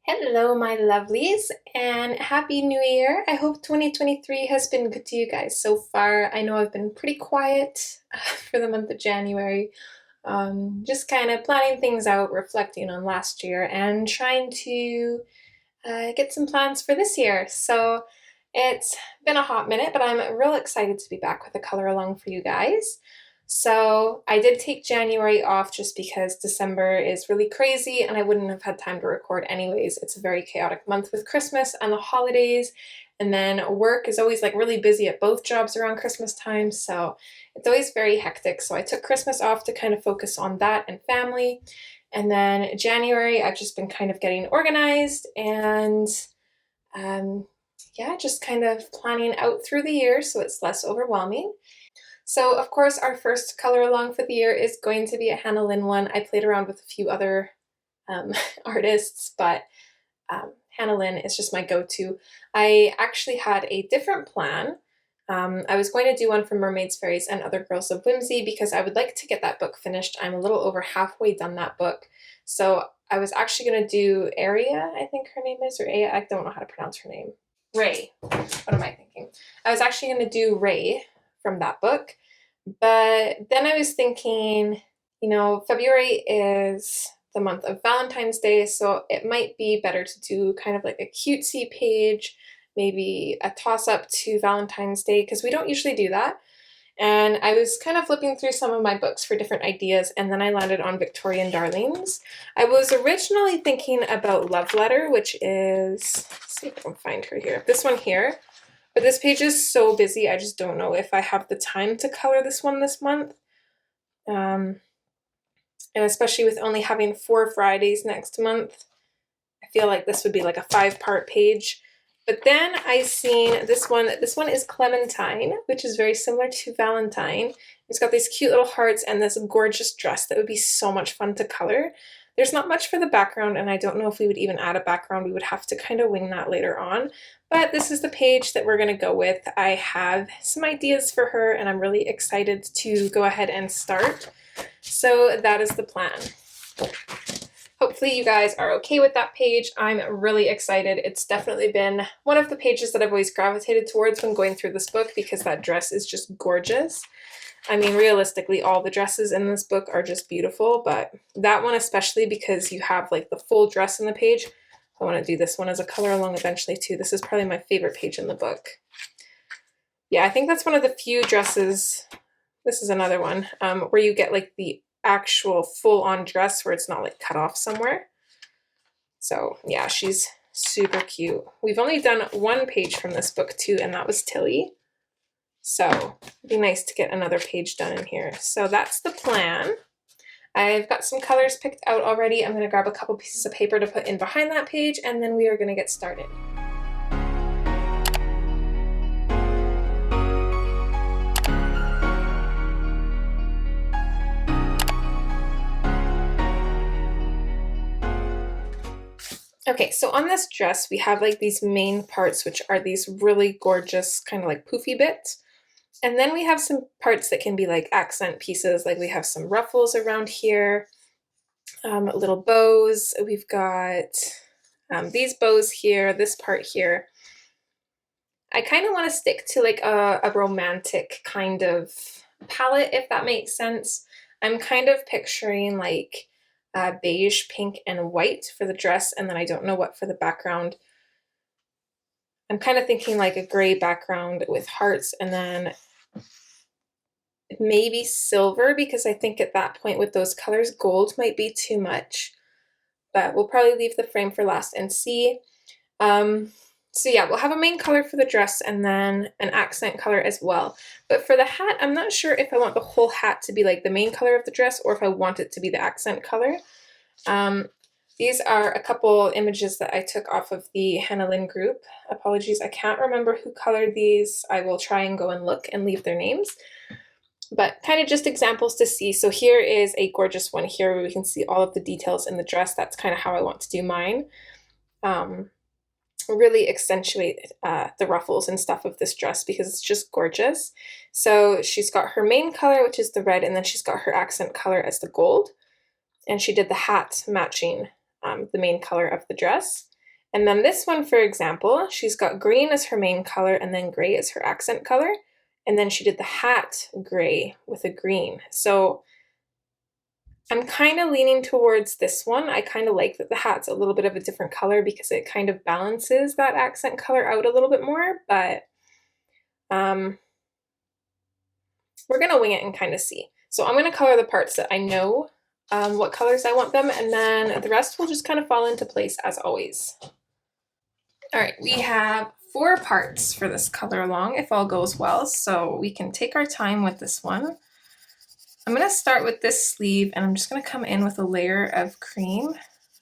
Hello, my lovelies, and Happy New Year. I hope 2023 has been good to you guys so far. I know I've been pretty quiet for the month of January, just kind of planning things out, reflecting on last year, and trying to get some plans for this year. So it's been a hot minute, but I'm real excited to be back with a color along for you guys. So I did take January off just because December is really crazy and I wouldn't have had time to record anyways. It's a very chaotic month with Christmas and the holidays. And then work is always like really busy at both jobs around Christmas time. So it's always very hectic. So I took Christmas off to kind of focus on that and family. And then January, I've just been kind of getting organized and yeah, just kind of planning out through the year so it's less overwhelming. So of course our first color along for the year is going to be a Hannah Lynn one. I played around with a few other artists, but Hannah Lynn is just my go-to. I actually had a different plan. I was going to do one for Mermaids, Fairies, and Other Girls of Whimsy because I would like to get that book finished. I'm a little over halfway done that book. So I was actually going to do Aria, I think her name is, or Aya, I don't know how to pronounce her name. Ray. What am I thinking? I was actually going to do Ray from that book. But then I was thinking, February is the month of Valentine's Day, so it might be better to do kind of like a cutesy page, maybe a toss-up to Valentine's Day, because we don't usually do that. And I was kind of flipping through some of my books for different ideas, and then I landed on Victorian Darlings. I was originally thinking about Love Letter, which is, let's see if I can find her here, this one here. But this page is so busy, I just don't know if I have the time to color this one this month. And especially with only having 4 Fridays next month, I feel like this would be like a 5-part page. But then I seen this one. This one is Clementine, which is very similar to Valentine. It's got these cute little hearts and this gorgeous dress that would be so much fun to color. There's not much for the background, and I don't know if we would even add a background. We would have to kind of wing that later on. But this is the page that we're going to go with. I have some ideas for her, and I'm really excited to go ahead and start. So that is the plan. Hopefully you guys are okay with that page. I'm really excited. It's definitely been one of the pages that I've always gravitated towards when going through this book because that dress is just gorgeous. I mean, realistically, all the dresses in this book are just beautiful, but that one especially because you have like the full dress in the page. I want to do this one as a color along eventually too. This is probably my favorite page in the book. Yeah, I think that's one of the few dresses, this is another one, where you get like the actual full-on dress where it's not like cut off somewhere. So yeah, she's super cute. We've only done one page from this book too, and that was Tilly. So it'd be nice to get another page done in here. So that's the plan. I've got some colors picked out already. I'm going to grab a couple pieces of paper to put in behind that page, and then we are going to get started. Okay, so on this dress, we have like these main parts, which are these really gorgeous kind of like poofy bits. And then we have some parts that can be like accent pieces, like we have some ruffles around here, little bows. We've got these bows here, this part here. I kind of want to stick to like a romantic kind of palette, if that makes sense. I'm kind of picturing like beige, pink, and white for the dress, and then I don't know what for the background. I'm kind of thinking like a gray background with hearts, and then maybe silver, because I think at that point with those colors, gold might be too much. But we'll probably leave the frame for last and see. So yeah, we'll have a main color for the dress and then an accent color as well. But for the hat, I'm not sure if I want the whole hat to be like the main color of the dress or if I want it to be the accent color. These are a couple images that I took off of the Hannah Lynn group. Apologies, I can't remember who colored these. I will try and go and look and leave their names. But kind of just examples to see. So here is a gorgeous one here where we can see all of the details in the dress. That's kind of how I want to do mine. Really accentuate the ruffles and stuff of this dress because it's just gorgeous. So she's got her main color, which is the red, and then she's got her accent color as the gold. And she did the hat matching the main color of the dress. And then this one, for example, she's got green as her main color and then gray as her accent color. And then she did the hat gray with a green. So I'm kind of leaning towards this one. I kind of like that the hat's a little bit of a different color because it kind of balances that accent color out a little bit more, but we're gonna wing it and kind of see. So I'm gonna color the parts that I know what colors I want them, and then the rest will just kind of fall into place as always. All right, we have 4 parts for this color along if all goes well, so we can take our time with this one. I'm gonna start with this sleeve and I'm just gonna come in with a layer of cream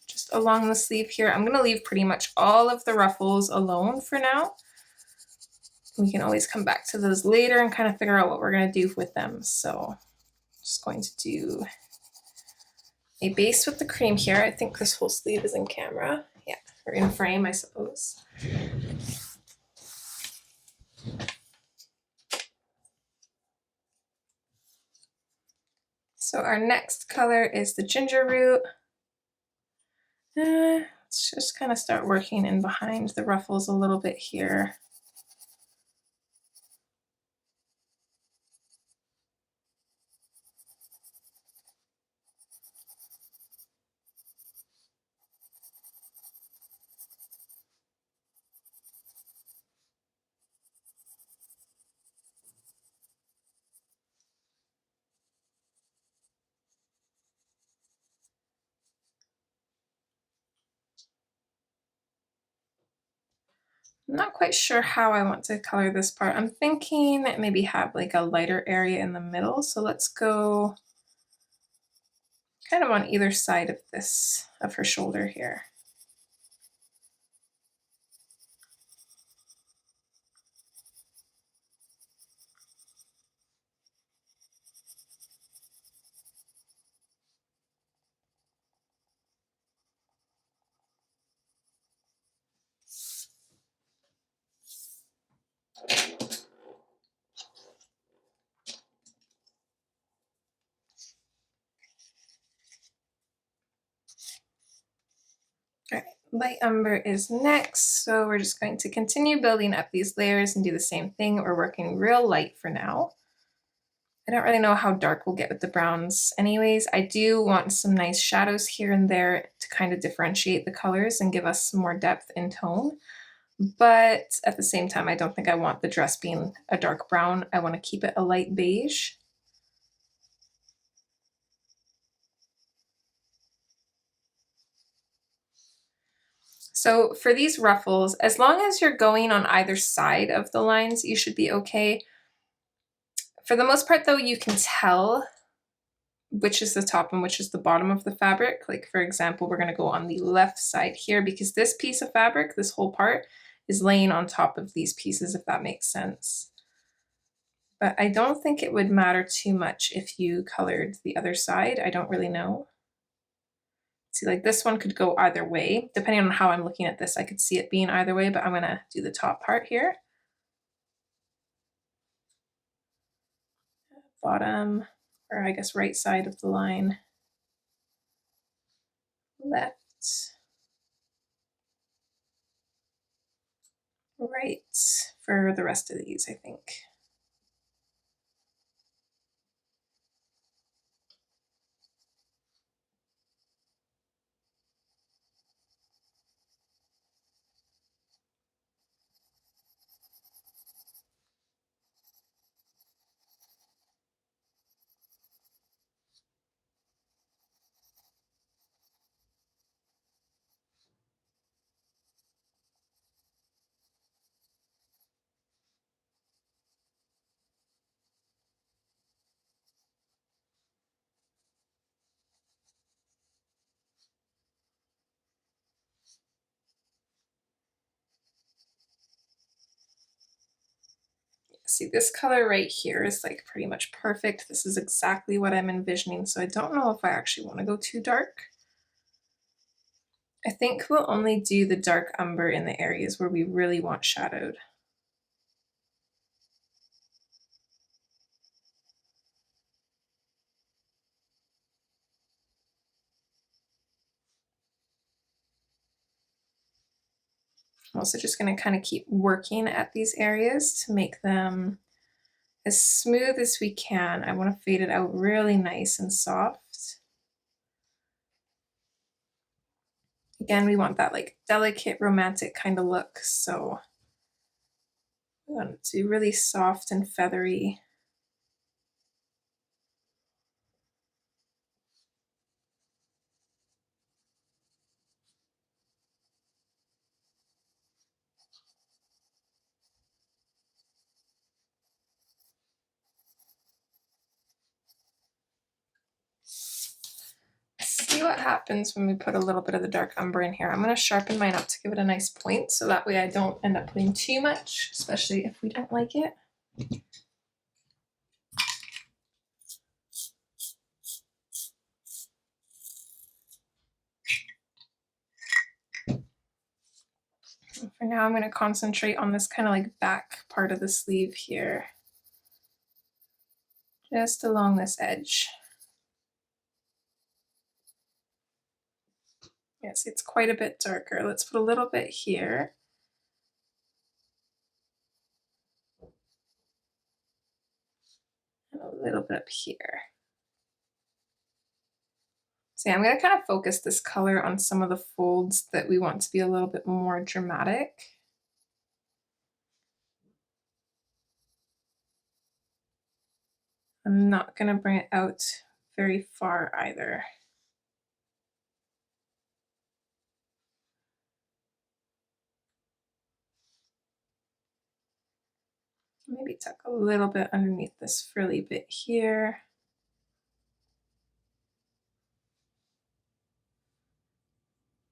just along the sleeve here. I'm gonna leave pretty much all of the ruffles alone for now. We can always come back to those later and kind of figure out what we're gonna do with them. So I'm just going to do a base with the cream here. I think this whole sleeve is in camera. Yeah, or in frame, I suppose. So our next color is the ginger root. Let's just kind of start working in behind the ruffles a little bit here. I'm not quite sure how I want to color this part. I'm thinking that maybe have like a lighter area in the middle. So let's go kind of on either side of this, of her shoulder here. All right, light umber is next. So we're just going to continue building up these layers and do the same thing. We're working real light for now. I don't really know how dark we'll get with the browns anyways. I do want some nice shadows here and there to kind of differentiate the colors and give us some more depth in tone. But at the same time, I don't think I want the dress being a dark brown. I want to keep it a light beige. So for these ruffles, as long as you're going on either side of the lines, you should be okay. For the most part though, you can tell which is the top and which is the bottom of the fabric. Like for example, we're gonna go on the left side here because this piece of fabric, this whole part, is laying on top of these pieces, if that makes sense. But I don't think it would matter too much if you colored the other side. I don't really know. See, like this one could go either way. Depending on how I'm looking at this, I could see it being either way, but I'm gonna do the top part here. Bottom, or I guess right side of the line. Left. Right for the rest of these, I think. See, this color right here is like pretty much perfect. This is exactly what I'm envisioning, so I don't know if I actually want to go too dark. I think we'll only do the dark umber in the areas where we really want shadowed. I'm also just going to kind of keep working at these areas to make them as smooth as we can. I want to fade it out really nice and soft. Again, we want that like delicate romantic kind of look, so we want it to be really soft and feathery. See what happens when we put a little bit of the dark umber in here. I'm going to sharpen mine up to give it a nice point, so that way I don't end up putting too much, especially if we don't like it. For now, I'm going to concentrate on this kind of like back part of the sleeve here, just along this edge. Yes, it's quite a bit darker. Let's put a little bit here. And a little bit up here. So yeah, I'm going to kind of focus this color on some of the folds that we want to be a little bit more dramatic. I'm not going to bring it out very far either. Maybe tuck a little bit underneath this frilly bit here.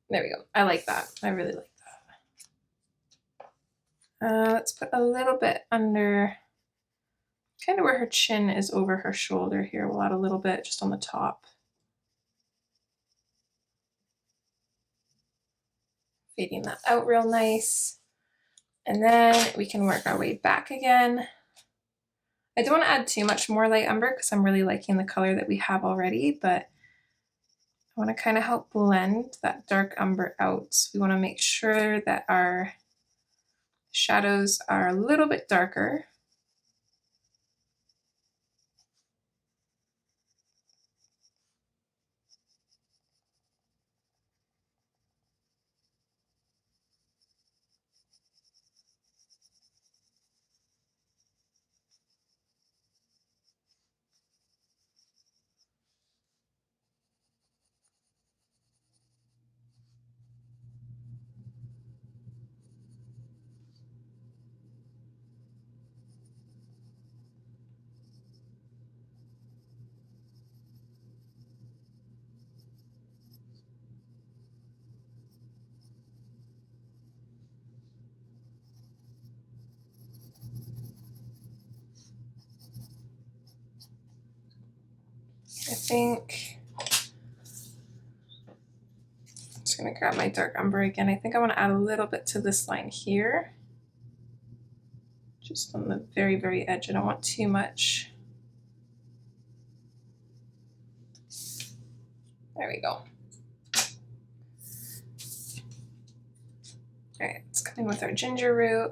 There we go. I like that. I really like that. Let's put a little bit under, kind of where her chin is over her shoulder here. We'll add a little bit just on the top. Fading that out real nice. And then we can work our way back again. I don't want to add too much more light umber because I'm really liking the color that we have already, but I want to kind of help blend that dark umber out. So we want to make sure that our shadows are a little bit darker. I think I'm just going to grab my dark umber again. I think I want to add a little bit to this line here, just on the very, very edge. I don't want too much. There we go. All right, let's come in with our ginger root.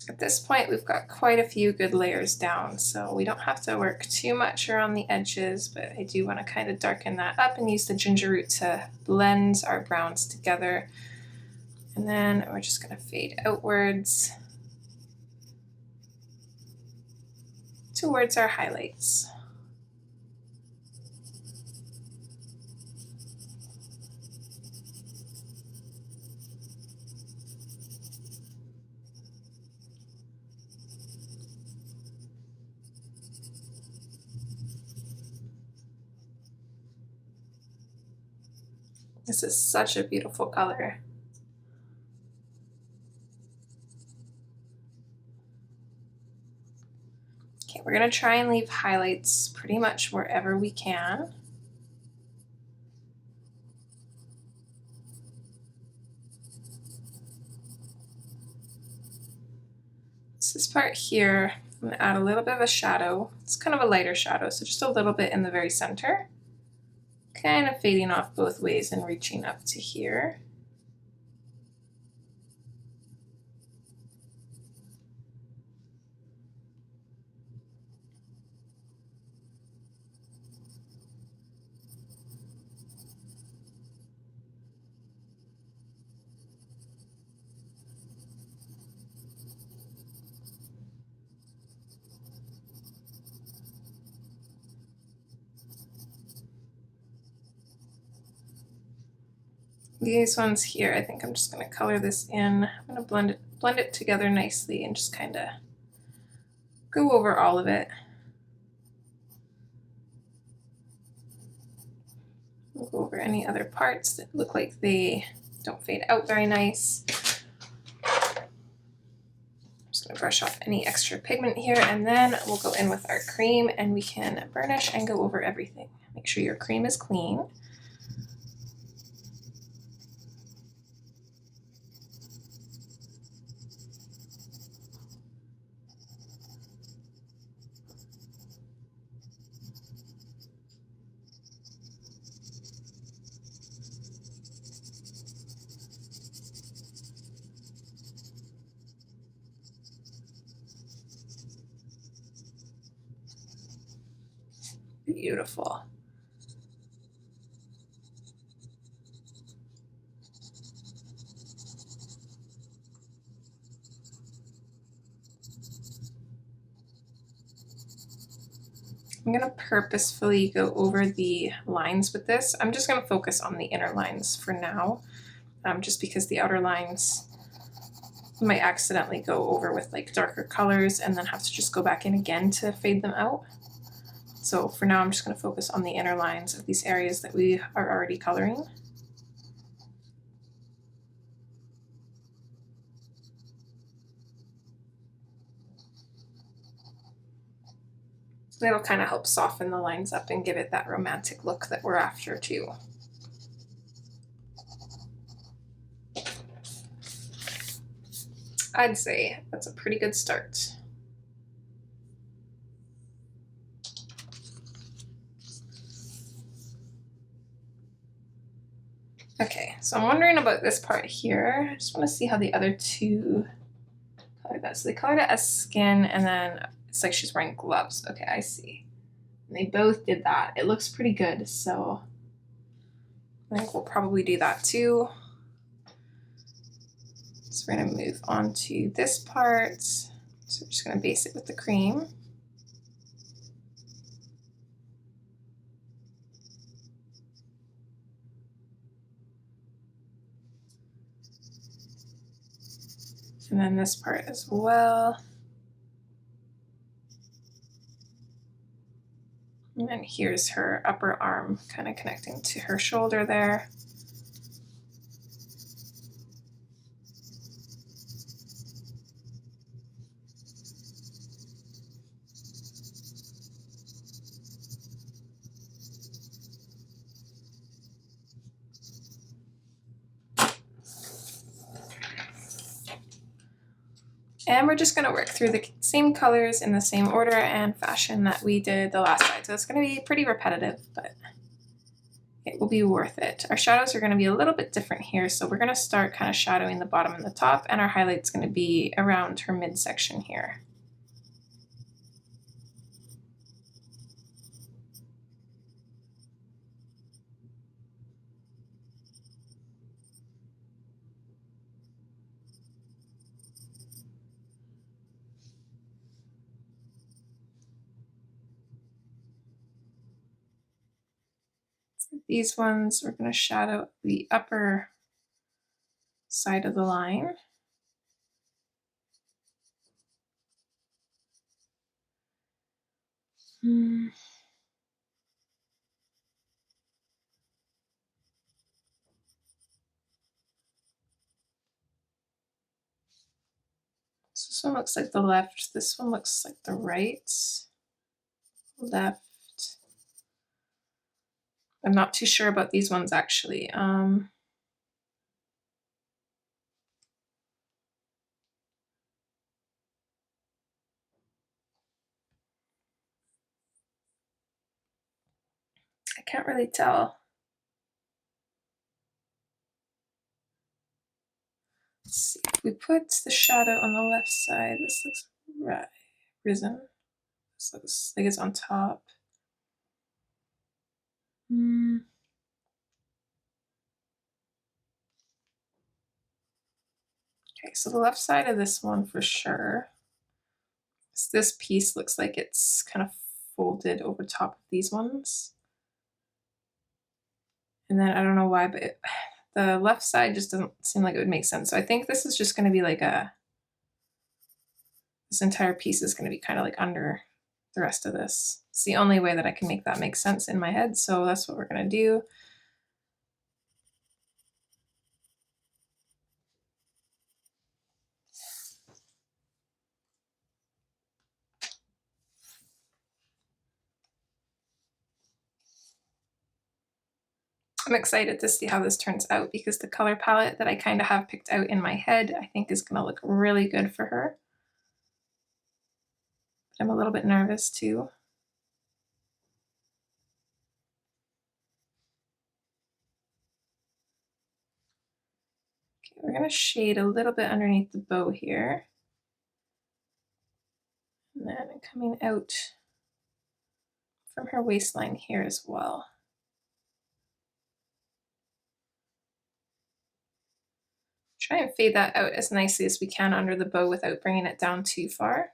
At this point, we've got quite a few good layers down, so we don't have to work too much around the edges, but I do want to kind of darken that up and use the ginger root to blend our browns together. And then we're just going to fade outwards towards our highlights. This is such a beautiful color. Okay, we're going to try and leave highlights pretty much wherever we can. This part here, I'm going to add a little bit of a shadow. It's kind of a lighter shadow, so just a little bit in the very center. kind of fading off both ways and reaching up to here. These ones here, I think I'm just going to color this in. I'm going to blend it together nicely and just kind of go over all of it. We'll go over any other parts that look like they don't fade out very nice. I'm just going to brush off any extra pigment here, and then we'll go in with our cream and we can burnish and go over everything. Make sure your cream is clean. Beautiful. I'm going to purposefully go over the lines with this. I'm just going to focus on the inner lines for now, just because the outer lines might accidentally go over with like darker colors and then have to just go back in again to fade them out. So for now, I'm just going to focus on the inner lines of these areas that we are already coloring. That'll kind of help soften the lines up and give it that romantic look that we're after too. I'd say that's a pretty good start. Okay, so I'm wondering about this part here. I just want to see how the other two color that. So they colored it as skin, and then it's like she's wearing gloves. Okay, I see. And they both did that. It looks pretty good, so I think we'll probably do that too. So we're going to move on to this part. So we're just going to base it with the cream. And then this part as well. And then here's her upper arm kind of connecting to her shoulder there. And we're just going to work through the same colors in the same order and fashion that we did the last side. So it's going to be pretty repetitive, but it will be worth it. Our shadows are going to be a little bit different here. So we're going to start kind of shadowing the bottom and the top, and our highlight's going to be around her midsection here. These ones, we're going to shadow the upper side of the line. So this one looks like the left, this one looks like the right, left. I'm not too sure about these ones actually. I can't really tell. Let's see, if we put the shadow on the left side, this looks right, risen. This looks like it's on top. Okay, so the left side of this one for sure. So this piece looks like it's kind of folded over top of these ones. And then I don't know why, but the left side just doesn't seem like it would make sense. So I think this is just going to be like this entire piece is going to be kind of like under the rest of this. It's the only way that I can make that make sense in my head. So that's what we're going to do. I'm excited to see how this turns out because the color palette that I kind of have picked out in my head, I think is going to look really good for her. But I'm a little bit nervous too. Okay, we're going to shade a little bit underneath the bow here. And then coming out from her waistline here as well. Try and fade that out as nicely as we can under the bow without bringing it down too far.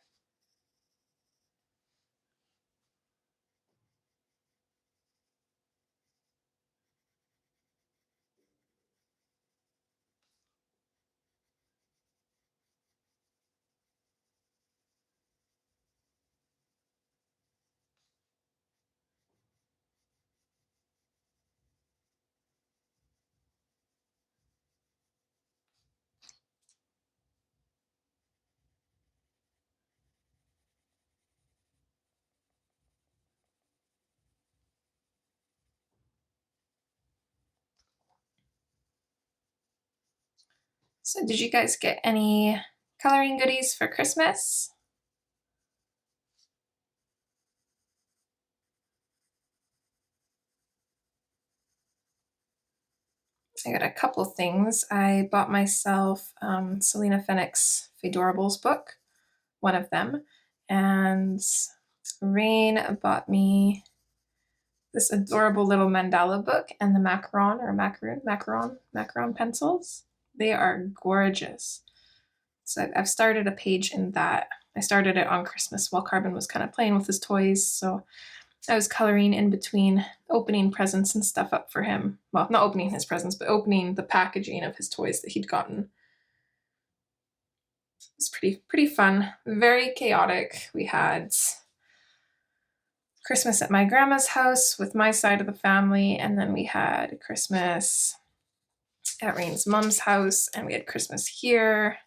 So did you guys get any coloring goodies for Christmas? I got a couple things. I bought myself Selena Fenwick's Fadorables book, one of them, and Rain bought me this adorable little mandala book and the macaron pencils. They are gorgeous. So I've started a page in that. I started it on Christmas while Carbon was kind of playing with his toys, so I was coloring in between opening presents and stuff up for him. Well, not opening his presents, but opening the packaging of his toys that he'd gotten. It was pretty fun, very chaotic. We had Christmas at my grandma's house with my side of the family, and then we had Christmas at Rain's mom's house, and we had Christmas here.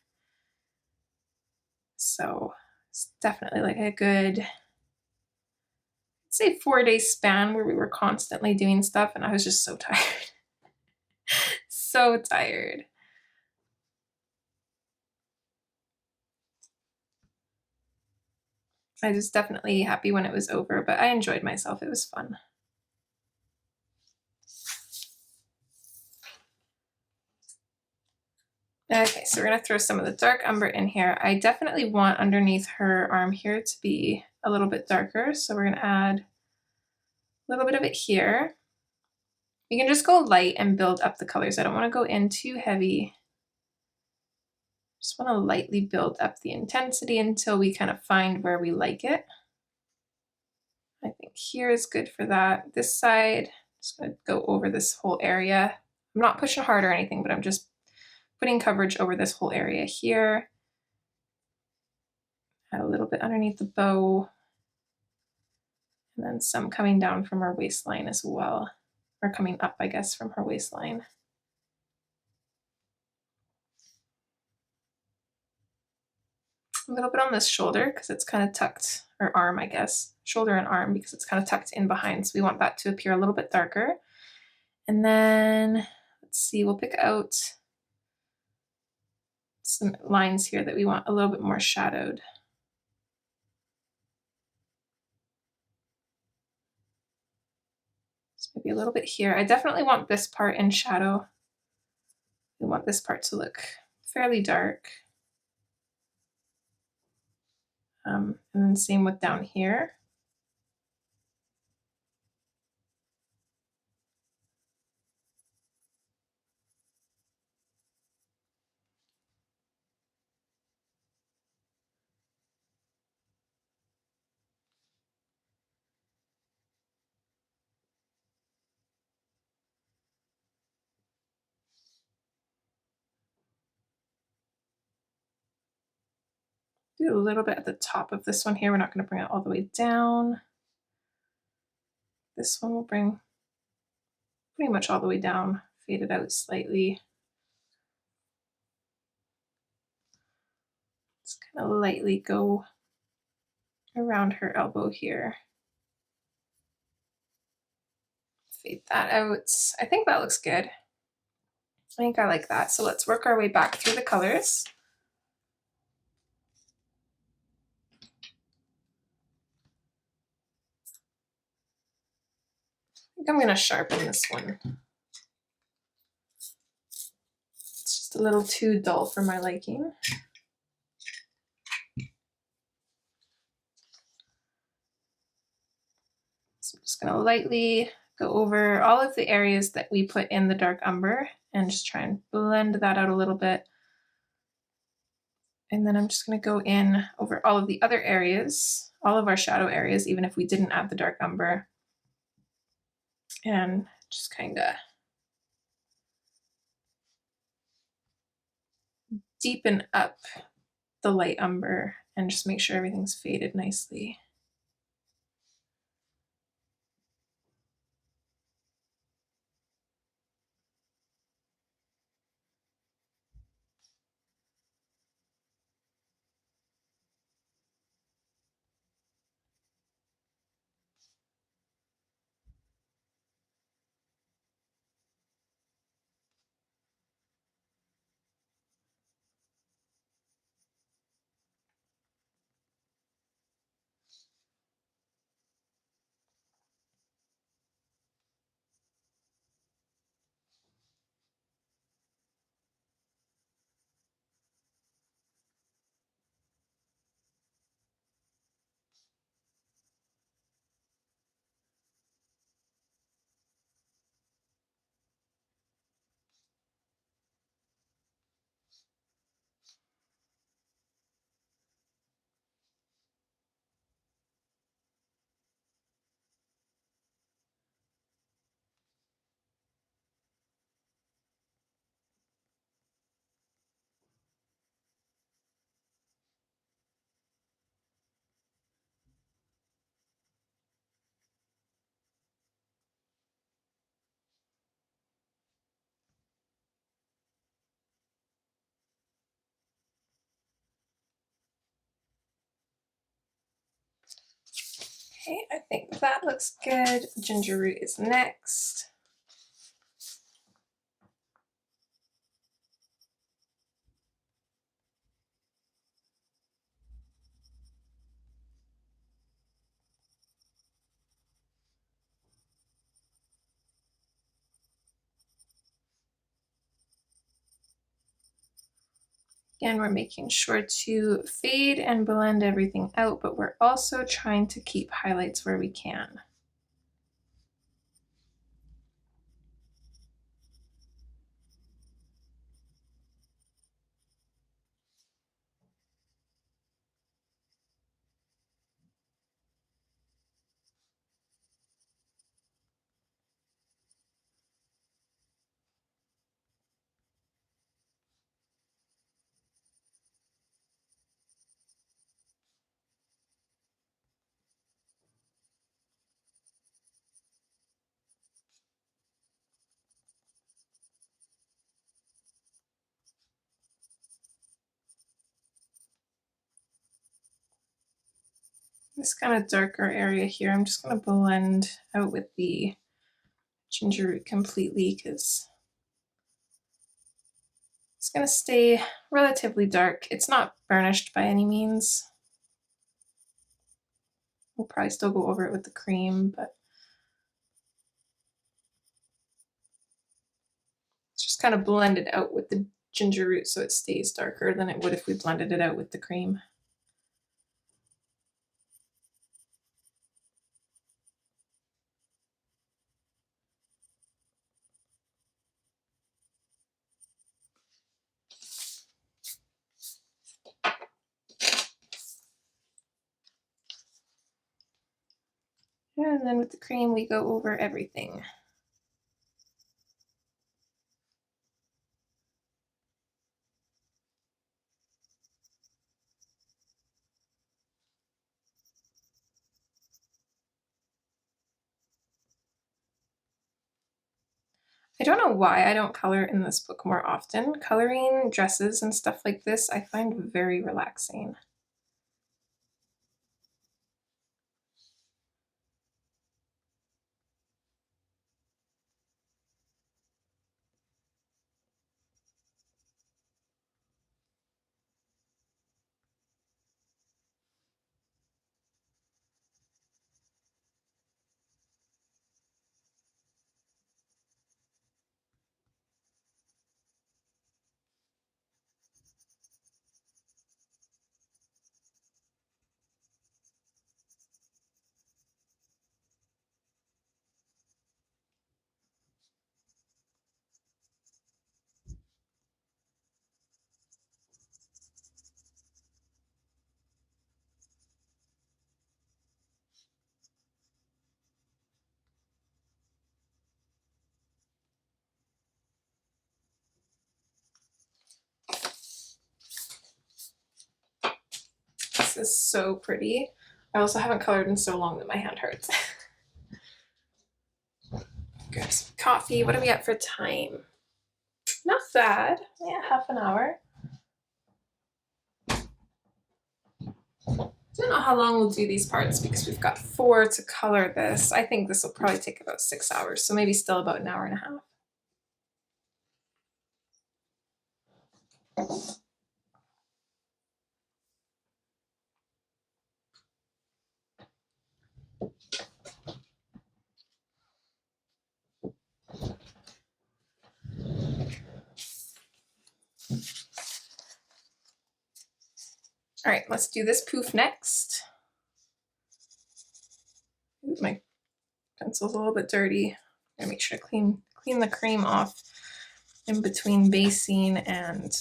So it's definitely like a good, I'd say 4-day span where we were constantly doing stuff, and I was just so tired. So tired. I was definitely happy when it was over, but I enjoyed myself. It was fun. Okay, so we're gonna throw some of the dark umber in here. I definitely want underneath her arm here to be a little bit darker, so we're gonna add a little bit of it here. You can just go light and build up the colors. I don't want to go in too heavy. Just want to lightly build up the intensity until we kind of find where we like it. I think here is good for that. This side, just going to go over this whole area. I'm not pushing hard or anything, but I'm just putting coverage over this whole area here. Add a little bit underneath the bow. And then some coming down from her waistline as well. Or coming up, I guess, from her waistline. A little bit on this shoulder because it's kind of tucked, or arm, I guess. Shoulder and arm because it's kind of tucked in behind. So we want that to appear a little bit darker. And then, let's see, we'll pick out some lines here that we want a little bit more shadowed. So maybe a little bit here. I definitely want this part in shadow. We want this part to look fairly dark. And then same with down here. Do a little bit at the top of this one here. We're not going to bring it all the way down. This one will bring pretty much all the way down, fade it out slightly. Just kind of lightly go around her elbow here. Fade that out. I think that looks good. I think I like that. So let's work our way back through the colors. I think I'm going to sharpen this one. It's just a little too dull for my liking. So I'm just going to lightly go over all of the areas that we put in the dark umber and just try and blend that out a little bit. And then I'm just going to go in over all of the other areas, all of our shadow areas, even if we didn't add the dark umber. And just kind of deepen up the light umber and just make sure everything's faded nicely. Okay, I think that looks good. Ginger root is next. Again, we're making sure to fade and blend everything out, but we're also trying to keep highlights where we can. This kind of darker area here, I'm just going to blend out with the ginger root completely because it's going to stay relatively dark. It's not burnished by any means. We'll probably still go over it with the cream, but it's just kind of blended out with the ginger root so it stays darker than it would if we blended it out with the cream. And then with the cream, we go over everything. I don't know why I don't color in this book more often. Coloring dresses and stuff like this, I find very relaxing. This is so pretty. I also haven't colored in so long that my hand hurts. Grab some coffee. What are we at for time? Not bad. Yeah, half an hour. Don't know how long we'll do these parts because we've got 4 to color this. I think this will probably take about 6 hours, so maybe still about an hour and a half. All right, let's do this poof next. Ooh, my pencil's a little bit dirty. I'm gonna make sure to clean the cream off in between basing and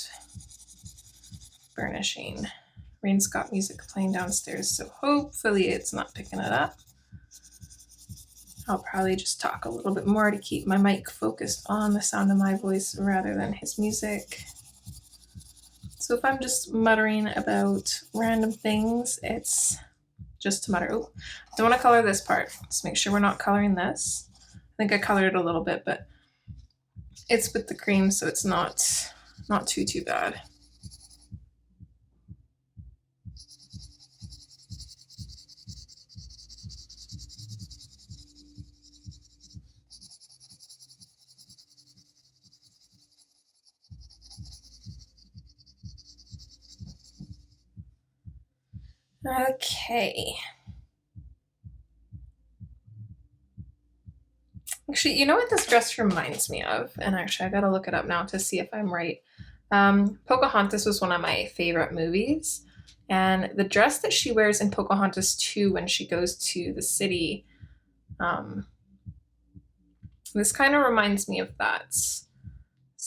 burnishing. Rain's got music playing downstairs, so hopefully it's not picking it up. I'll probably just talk a little bit more to keep my mic focused on the sound of my voice rather than his music. So if I'm just muttering about random things, it's just to mutter. Oh, I don't want to color this part. Let's make sure we're not coloring this. I think I colored it a little bit, but it's with the cream, so it's not too bad. Okay. Actually, you know what this dress reminds me of? And actually, I gotta look it up now to see if I'm right. Pocahontas was one of my favorite movies. And the dress that she wears in Pocahontas 2 when she goes to the city, this kind of reminds me of that. So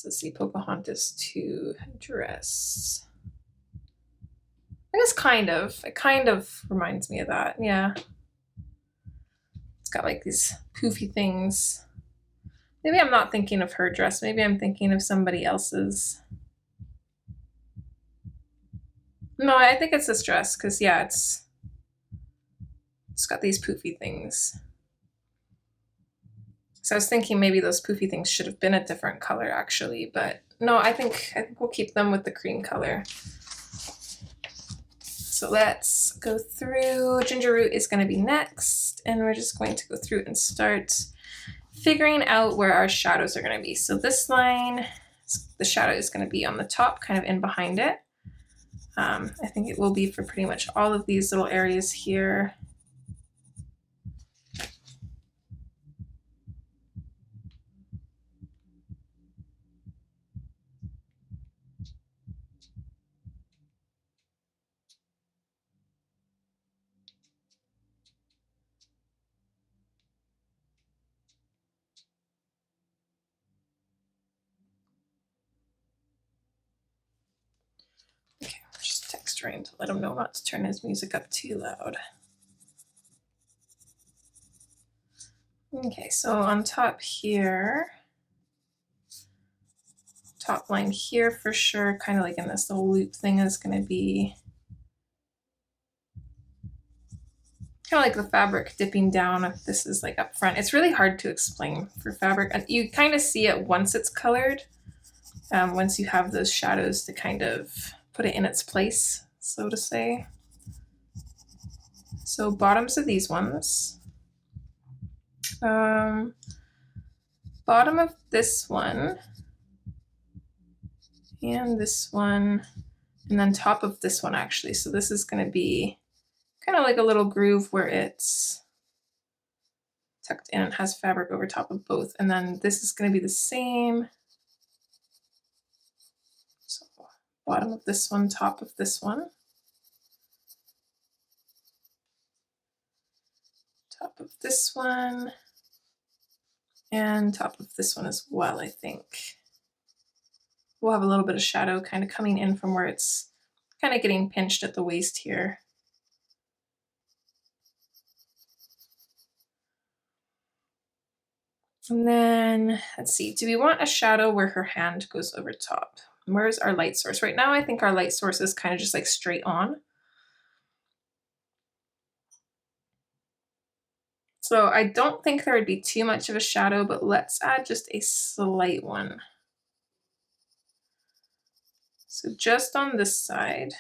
let's see, Pocahontas 2 dress. I guess kind of. It kind of reminds me of that, yeah. It's got like these poofy things. Maybe I'm not thinking of her dress. Maybe I'm thinking of somebody else's. No, I think it's this dress because, yeah, it's got these poofy things. So I was thinking maybe those poofy things should have been a different color actually, but no, I think we'll keep them with the cream color. So let's go through. Ginger root is going to be next, and we're just going to go through and start figuring out where our shadows are going to be. So this line, the shadow is going to be on the top, kind of in behind it. I think it will be for pretty much all of these little areas here. trying to let him know not to turn his music up too loud. Okay, so on top here, top line here for sure, kind of like in this little loop thing, is going to be kind of like the fabric dipping down if this is like up front. It's really hard to explain for fabric. You kind of see it once it's colored, once you have those shadows to kind of put it in its place, so to say. So bottoms of these ones. Bottom of this one. And this one. And then top of this one actually. So this is going to be kind of like a little groove where it's tucked in and has fabric over top of both. And then this is going to be the same. So bottom of this one, top of this one. Top of this one. And top of this one as well, I think. We'll have a little bit of shadow kind of coming in from where it's kind of getting pinched at the waist here. And then, let's see, do we want a shadow where her hand goes over top? Where's our light source? Right now, I think our light source is kind of just like straight on. So I don't think there would be too much of a shadow, but let's add just a slight one. So just on this side.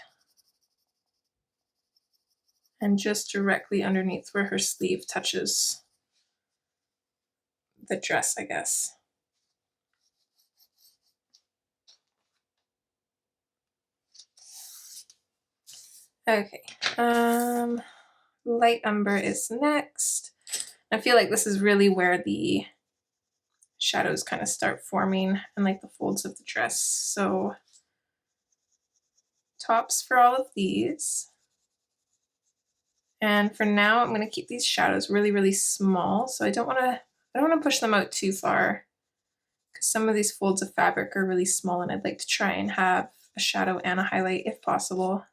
And just directly underneath where her sleeve touches the dress, I guess. Okay, light umber is next. I feel like this is really where the shadows kind of start forming and like the folds of the dress. So tops for all of these. And for now, I'm going to keep these shadows really, really small. So I don't want to push them out too far because some of these folds of fabric are really small and I'd like to try and have a shadow and a highlight if possible.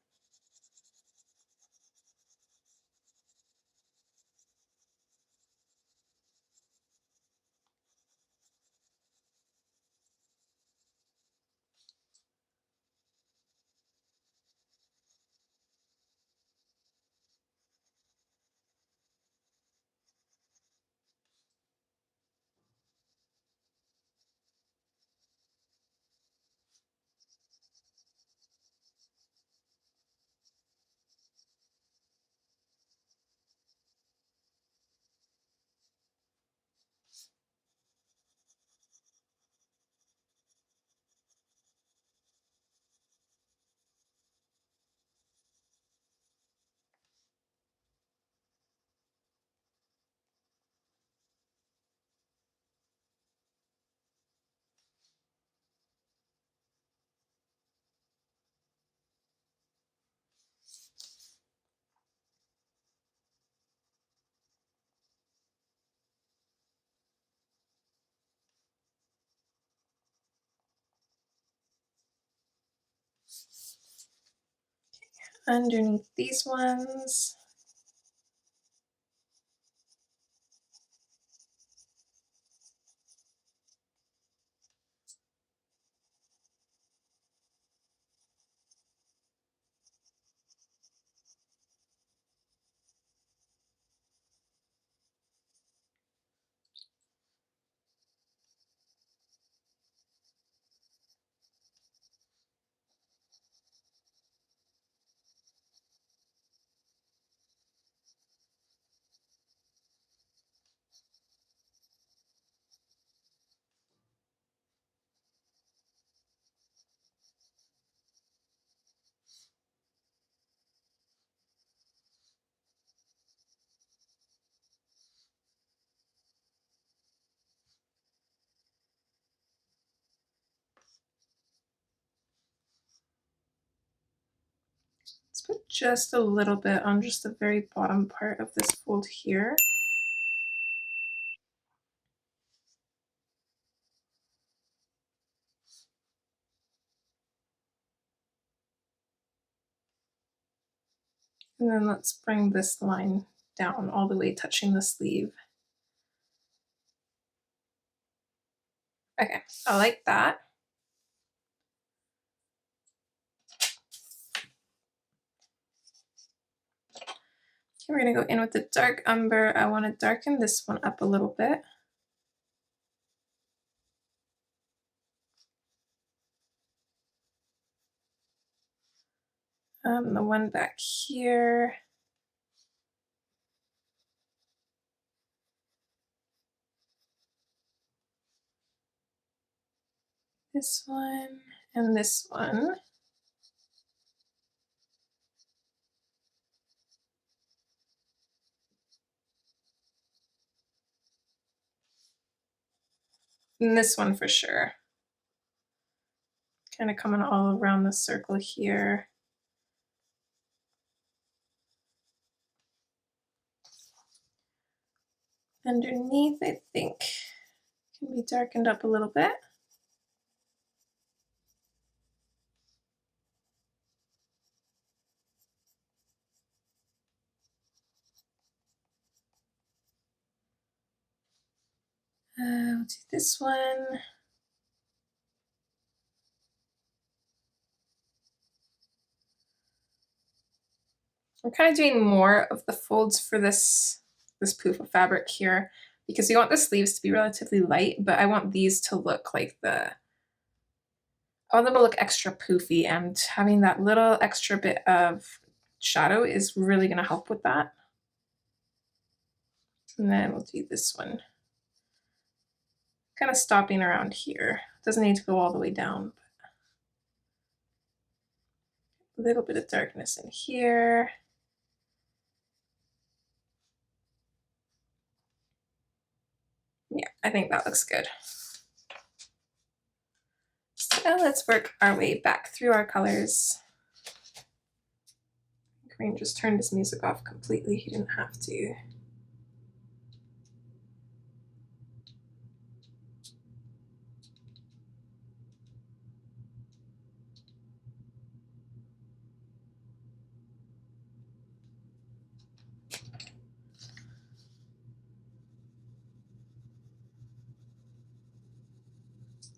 Underneath these ones. Let's put just a little bit on just the very bottom part of this fold here. And then let's bring this line down all the way touching the sleeve. Okay, I like that. Okay, we're gonna go in with the dark umber. I want to darken this one up a little bit. The one back here. This one and this one. And this one for sure. Kind of coming all around the circle here. Underneath, I think, can be darkened up a little bit. We'll do this one. I'm kind of doing more of the folds for this poof of fabric here because we want the sleeves to be relatively light, but I want these to look like I want them to look extra poofy, and having that little extra bit of shadow is really going to help with that. And then we'll do this one. Kind of stopping around here. Doesn't need to go all the way down. But a little bit of darkness in here. Yeah, I think that looks good. So let's work our way back through our colors. Green just turned his music off completely. He didn't have to.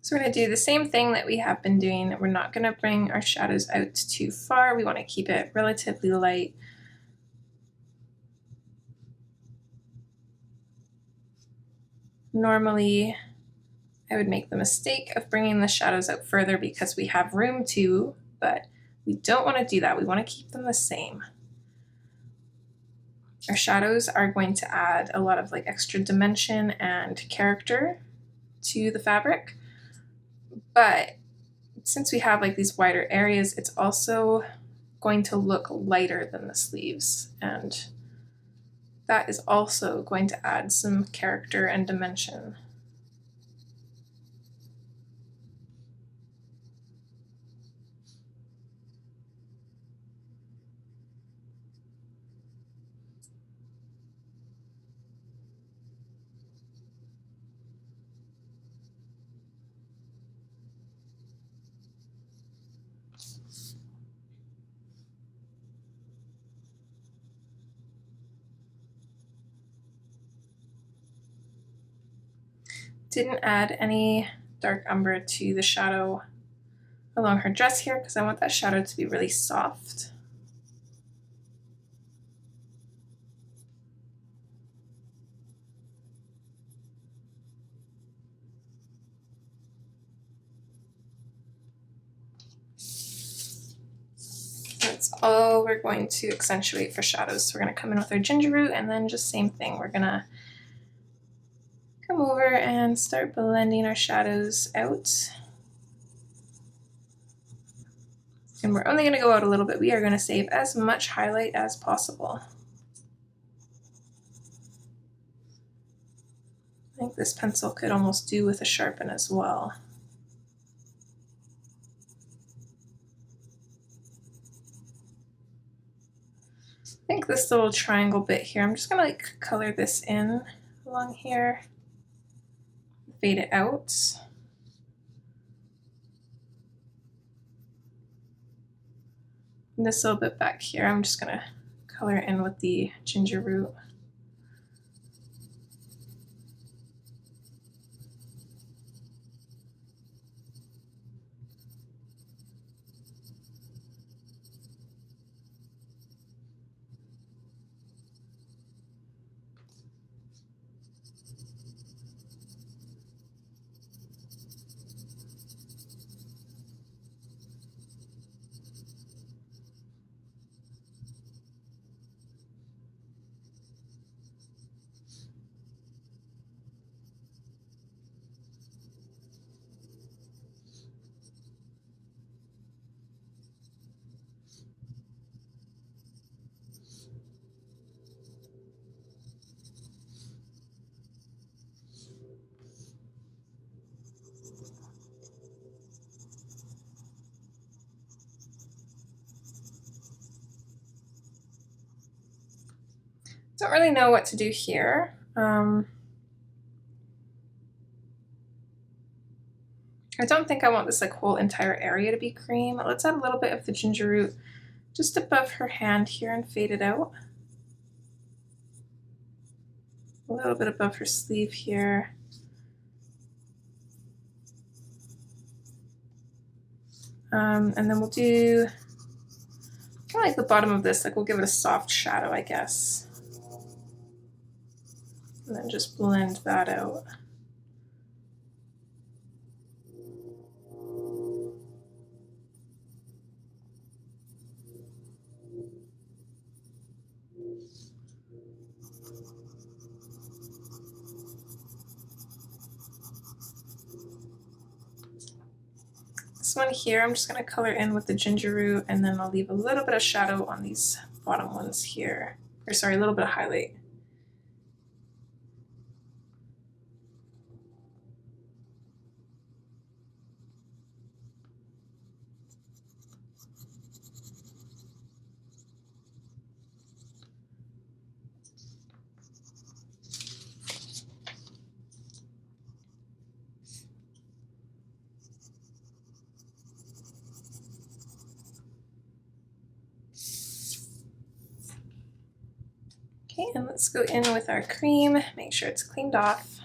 So we're going to do the same thing that we have been doing. We're not going to bring our shadows out too far. We want to keep it relatively light. Normally, I would make the mistake of bringing the shadows out further because we have room to, but we don't want to do that. We want to keep them the same. Our shadows are going to add a lot of like extra dimension and character to the fabric. But since we have like these wider areas, it's also going to look lighter than the sleeves. And that is also going to add some character and dimension. Didn't add any dark umber to the shadow along her dress here because I want that shadow to be really soft. That's all we're going to accentuate for shadows. So we're going to come in with our ginger root and then just same thing. We're going to come over and start blending our shadows out. And we're only going to go out a little bit. We are going to save as much highlight as possible. I think this pencil could almost do with a sharpen as well. I think this little triangle bit here, I'm just going to like color this in along here. Fade it out. And this little bit back here, I'm just going to color in with the ginger root. Don't really know what to do here. I don't think I want this like whole entire area to be cream. Let's add a little bit of the ginger root just above her hand here and fade it out. A little bit above her sleeve here. And then we'll do kind of like the bottom of this, like we'll give it a soft shadow, I guess. And then just blend that out. This one here, I'm just going to color in with the ginger root, and then I'll leave a little bit of shadow on these bottom ones here. Or sorry, a little bit of highlight. Okay, and let's go in with our cream, make sure it's cleaned off.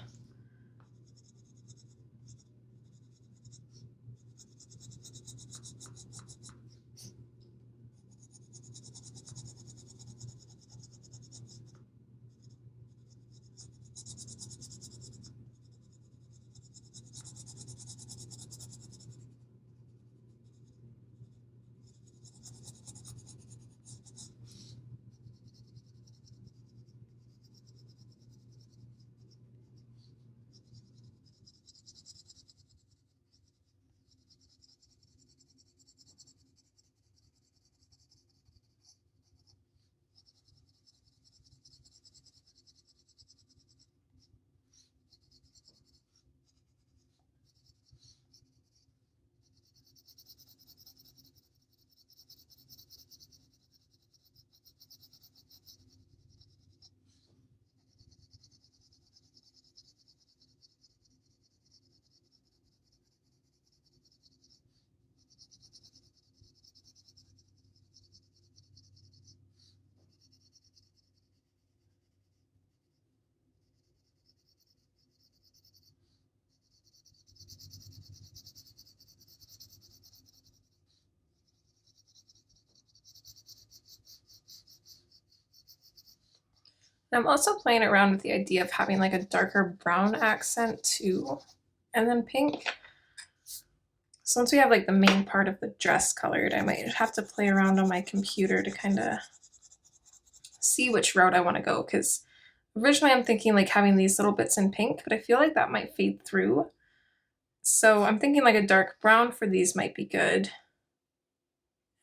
I'm also playing around with the idea of having like a darker brown accent too, and then pink. So once we have like the main part of the dress colored, I might have to play around on my computer to kind of see which route I want to go, because originally I'm thinking like having these little bits in pink, but I feel like that might fade through. So I'm thinking like a dark brown for these might be good.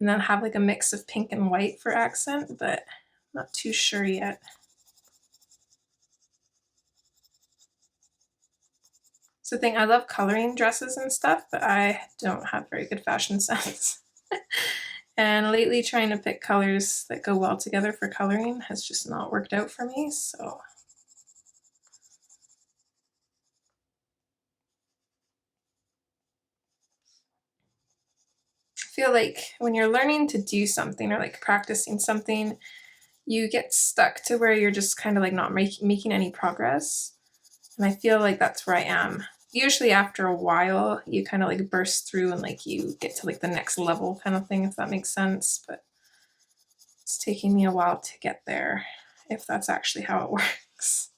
And then have like a mix of pink and white for accent, but I'm not too sure yet. So the thing, I love coloring dresses and stuff, but I don't have very good fashion sense. And lately trying to pick colors that go well together for coloring has just not worked out for me, so. I feel like when you're learning to do something or like practicing something, you get stuck to where you're just kind of like not making any progress. And I feel like that's where I am. Usually after a while, you kind of like burst through and like you get to like the next level kind of thing, if that makes sense. But it's taking me a while to get there, if that's actually how it works.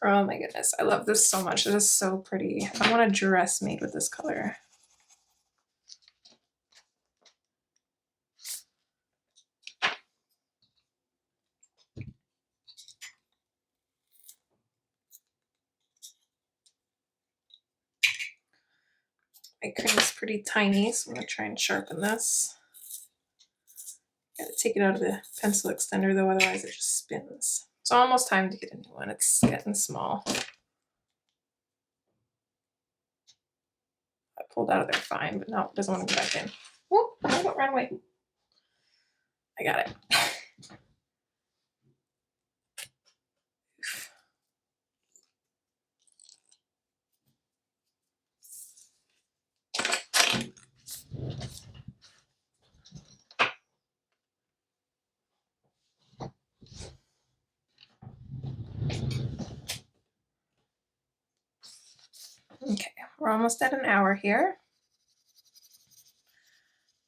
Oh my goodness, I love this so much. It is so pretty. I want a dress made with this color. My cream is pretty tiny, so I'm gonna try and sharpen this. Gotta take it out of the pencil extender though, otherwise it just spins. It's almost time to get a new one. It's getting small. I pulled out of there fine, but no, it doesn't want to go back in. Oh, it ran away. I got it. Okay, we're almost at an hour here.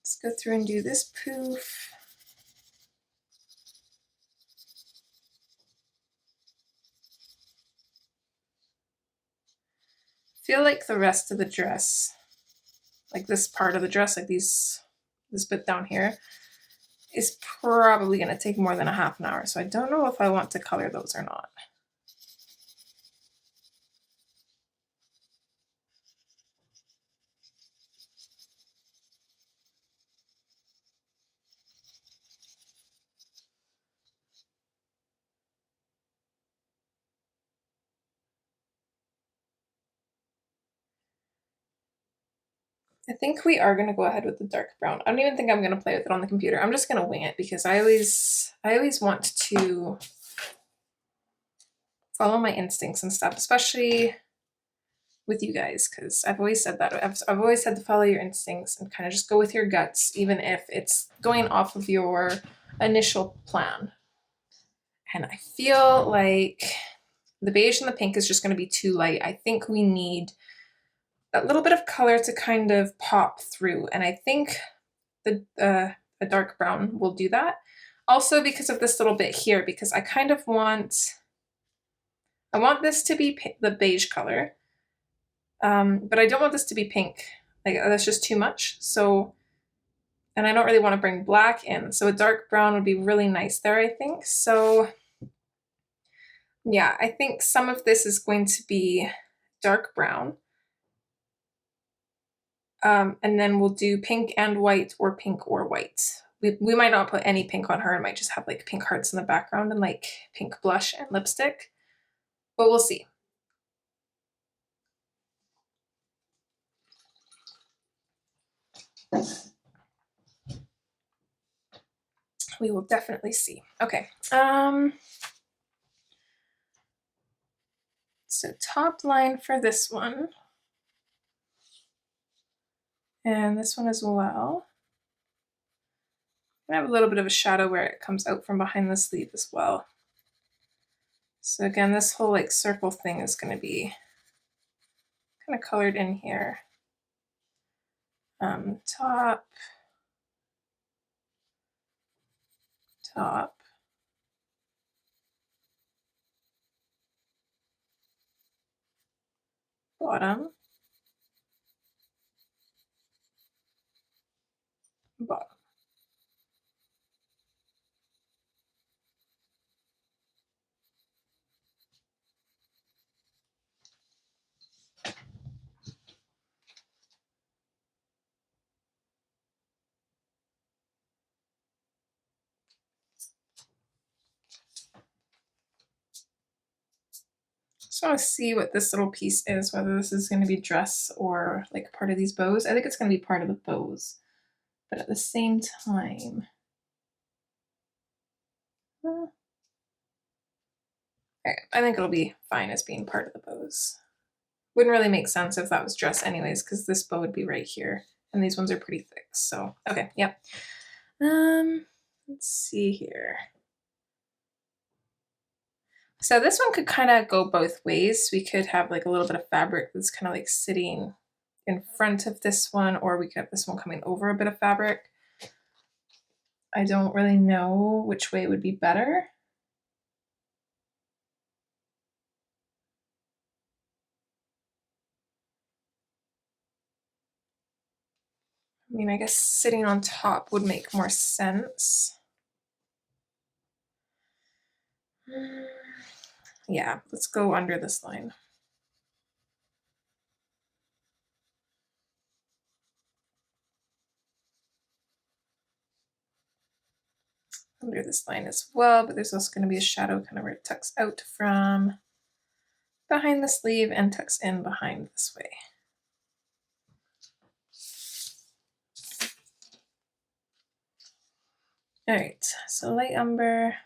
Let's go through and do this poof. I feel like the rest of the dress, like this part of the dress, like this bit down here, is probably going to take more than a half an hour. So I don't know if I want to color those or not. I think we are going to go ahead with the dark brown. I don't even think I'm going to play with it on the computer. I'm just going to wing it because I always want to follow my instincts and stuff, especially with you guys, because I've always said that. I've always said to follow your instincts and kind of just go with your guts, even if it's going off of your initial plan. And I feel like the beige and the pink is just going to be too light. I think we need a little bit of color to kind of pop through. And I think a dark brown will do that. Also because of this little bit here, because I kind of want, I want this to be the beige color, but I don't want this to be pink. Like that's just too much. So, and I don't really want to bring black in. So a dark brown would be really nice there, I think. So yeah, I think some of this is going to be dark brown. And then we'll do pink and white or pink or white. We might not put any pink on her. It might just have like pink hearts in the background and like pink blush and lipstick, but we'll see. We will definitely see. Okay. So top line for this one. And this one as well. I have a little bit of a shadow where it comes out from behind the sleeve as well. So again, this whole like circle thing is going to be kind of colored in here. Top, top, bottom, bottom. Just want to see what this little piece is, whether this is going to be dress or like part of these bows. I think it's going to be part of the bows, but at the same time, Okay, I think it'll be fine as being part of the bows. Wouldn't really make sense if that was dress anyways, because this bow would be right here, and these ones are pretty thick. So okay, yep. Let's see here. So this one could kind of go both ways. We could have like a little bit of fabric that's kind of like sitting in front of this one, or we could have this one coming over a bit of fabric. I don't really know which way would be better. I mean, I guess sitting on top would make more sense. Yeah, let's go under this line. Under this line as well, but there's also going to be a shadow kind of where it tucks out from behind the sleeve and tucks in behind this way. All right, so light umber.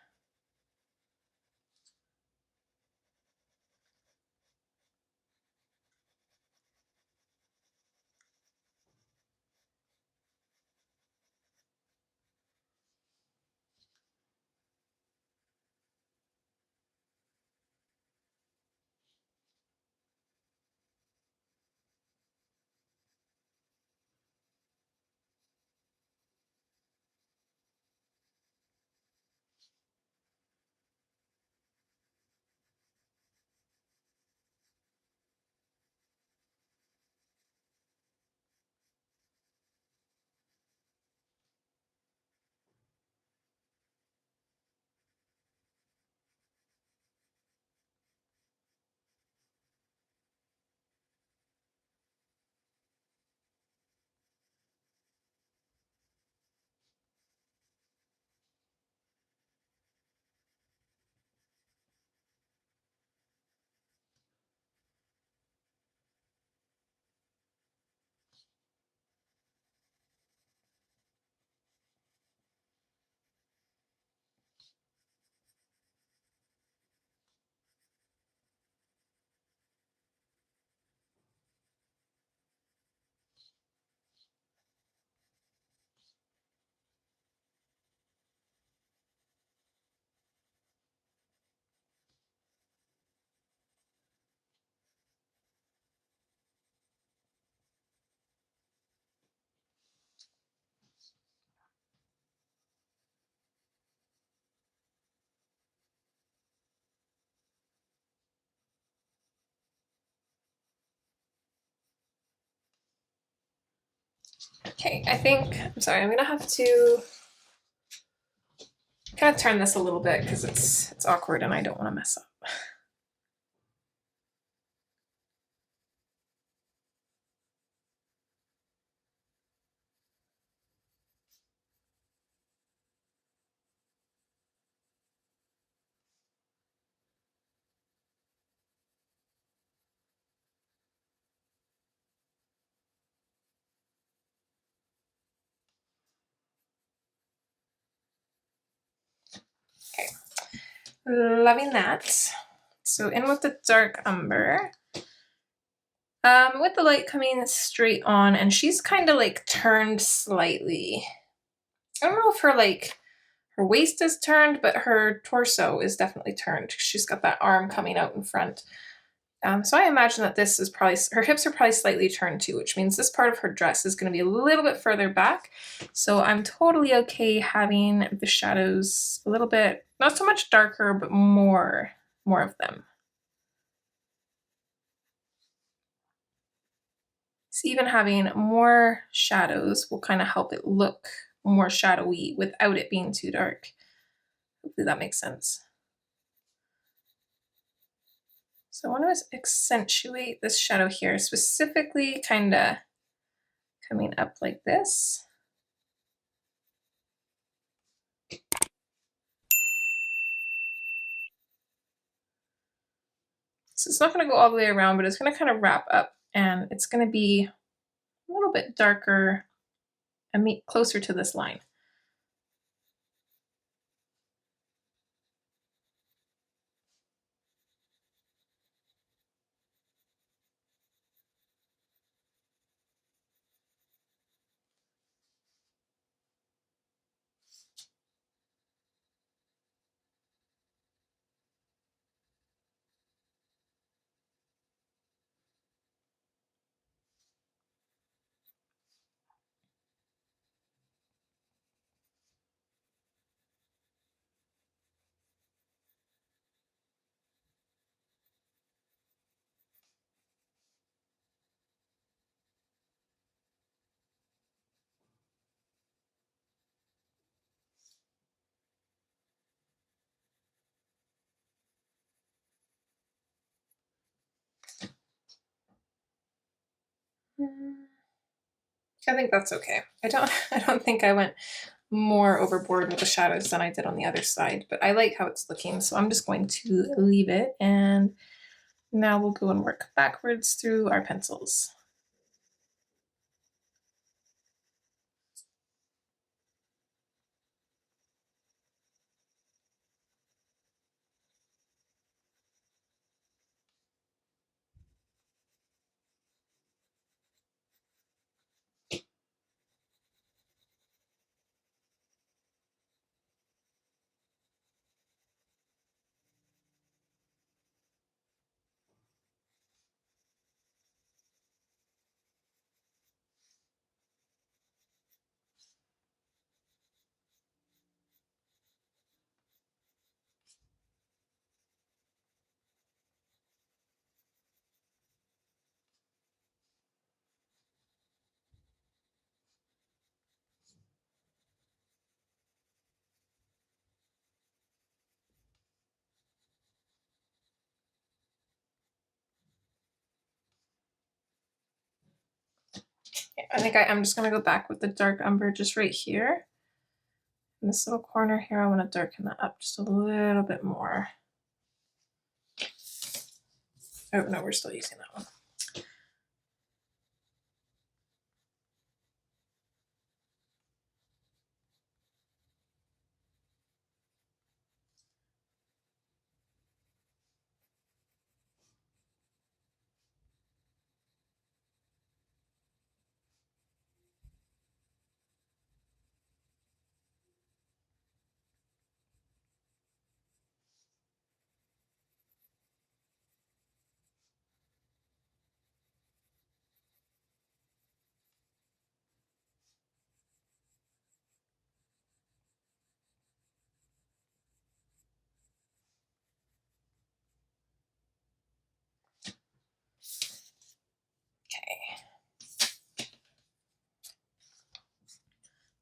Okay, I'm sorry, I'm gonna have to kind of turn this a little bit because it's awkward and I don't want to mess up. Okay, loving that. So in with the dark umber. With the light coming straight on, and she's kind of like turned slightly. I don't know if her waist is turned, but her torso is definitely turned. She's got that arm coming out in front. So I imagine that this is probably, her hips are probably slightly turned too, which means this part of her dress is going to be a little bit further back. So I'm totally okay having the shadows a little bit, not so much darker, but more of them. So even having more shadows will kind of help it look more shadowy without it being too dark. Hopefully that makes sense. So I want to accentuate this shadow here, specifically kind of coming up like this. So it's not going to go all the way around, but it's going to kind of wrap up, and it's going to be a little bit darker and closer to this line. I think that's okay. I don't think I went more overboard with the shadows than I did on the other side, but I like how it's looking, so I'm just going to leave it, and now we'll go and work backwards through our pencils. I think I'm just gonna go back with the dark umber just right here. In this little corner here, I want to darken that up just a little bit more. Oh no, we're still using that one.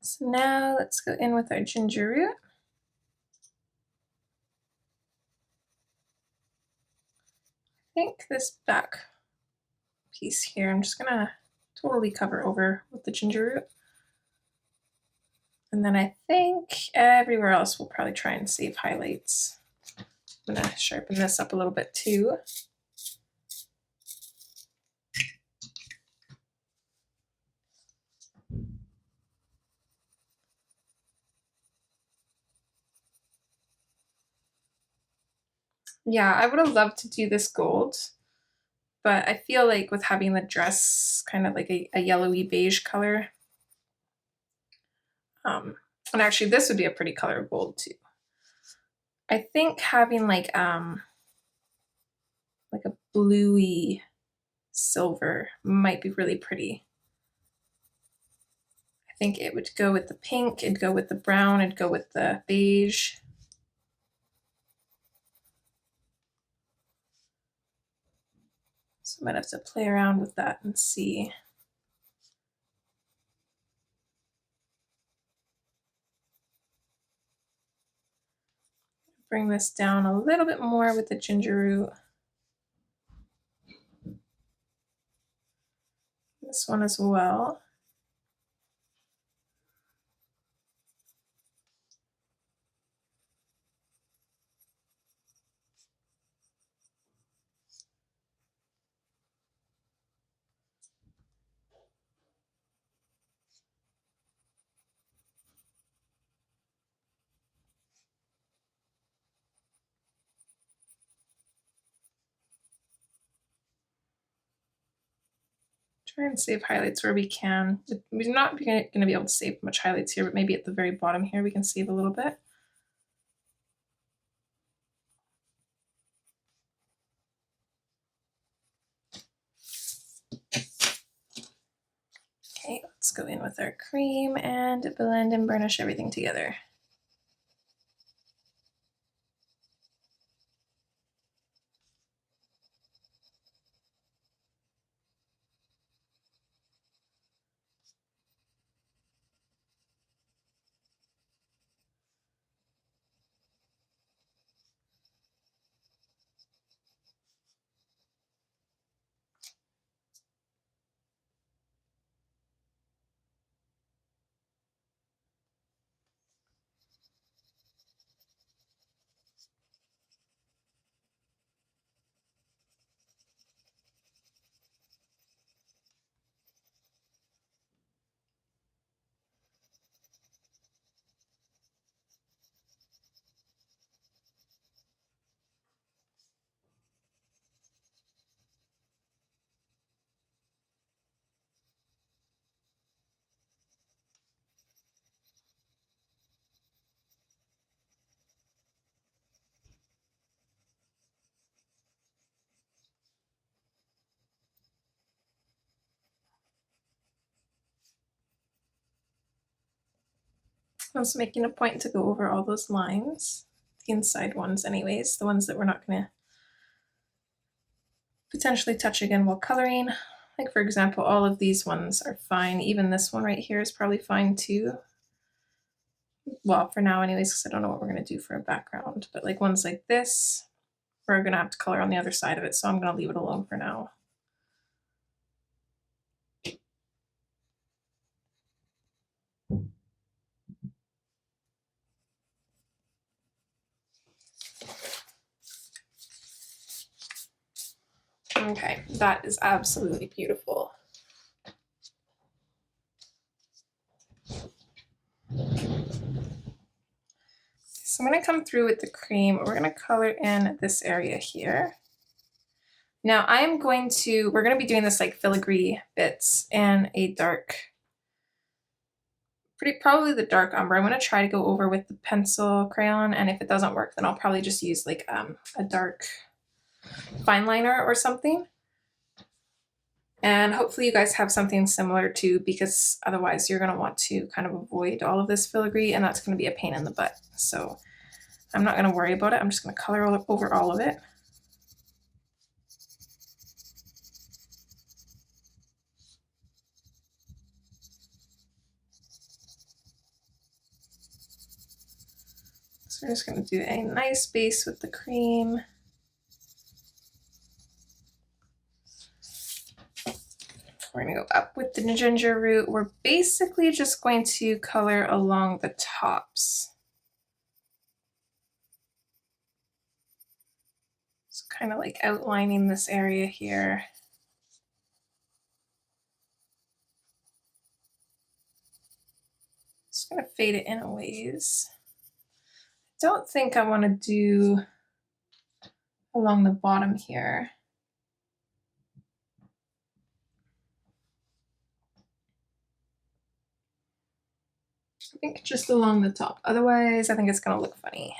So now let's go in with our ginger root. I think this back piece here, I'm just gonna totally cover over with the ginger root. And then I think everywhere else we'll probably try and save highlights. I'm gonna sharpen this up a little bit too. Yeah, I would have loved to do this gold, but I feel like with having the dress kind of like a yellowy beige color, and actually this would be a pretty color of gold too. I think having like a bluey silver might be really pretty. I think it would go with the pink, it'd go with the brown, it'd go with the beige. So I might have to play around with that and see. Bring this down a little bit more with the ginger root. This one as well. Try and save highlights where we can. We're not going to be able to save much highlights here, but maybe at the very bottom here we can save a little bit. Okay, let's go in with our cream and blend and burnish everything together. I was making a point to go over all those lines, the inside ones anyways, the ones that we're not going to potentially touch again while coloring. Like for example, all of these ones are fine. Even this one right here is probably fine too. Well, for now anyways, because I don't know what we're going to do for a background. But like ones like this, we're going to have to color on the other side of it, so I'm going to leave it alone for now. Okay, that is absolutely beautiful. So I'm going to come through with the cream. We're going to color in this area here. Now we're going to be doing this like filigree bits and a dark, probably the dark umber. I'm going to try to go over with the pencil crayon, and if it doesn't work, then I'll probably just use like a dark fine liner or something. And hopefully you guys have something similar too, because otherwise you're going to want to kind of avoid all of this filigree, and that's going to be a pain in the butt. So I'm not going to worry about it. I'm just going to color over all of it. So we're just going to do a nice base with the cream. We're going to go up with the ginger root. We're basically just going to color along the tops. So kind of like outlining this area here. Just going to fade it in a ways. Don't think I want to do along the bottom here. I think just along the top. Otherwise, I think it's going to look funny.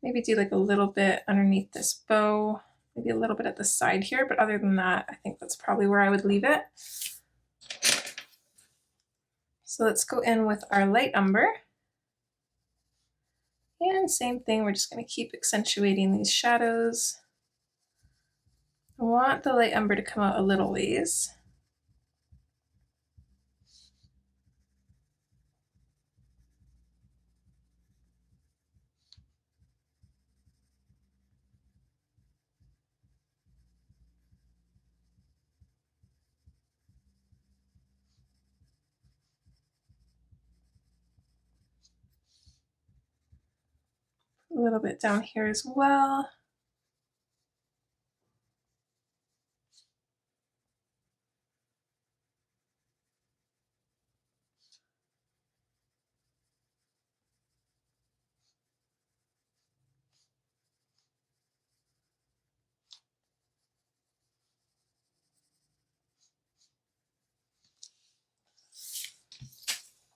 Maybe do like a little bit underneath this bow, maybe a little bit at the side here, but other than that, I think that's probably where I would leave it. So let's go in with our light umber. And same thing, we're just going to keep accentuating these shadows. I want the light umber to come out a little ways. A little bit down here as well.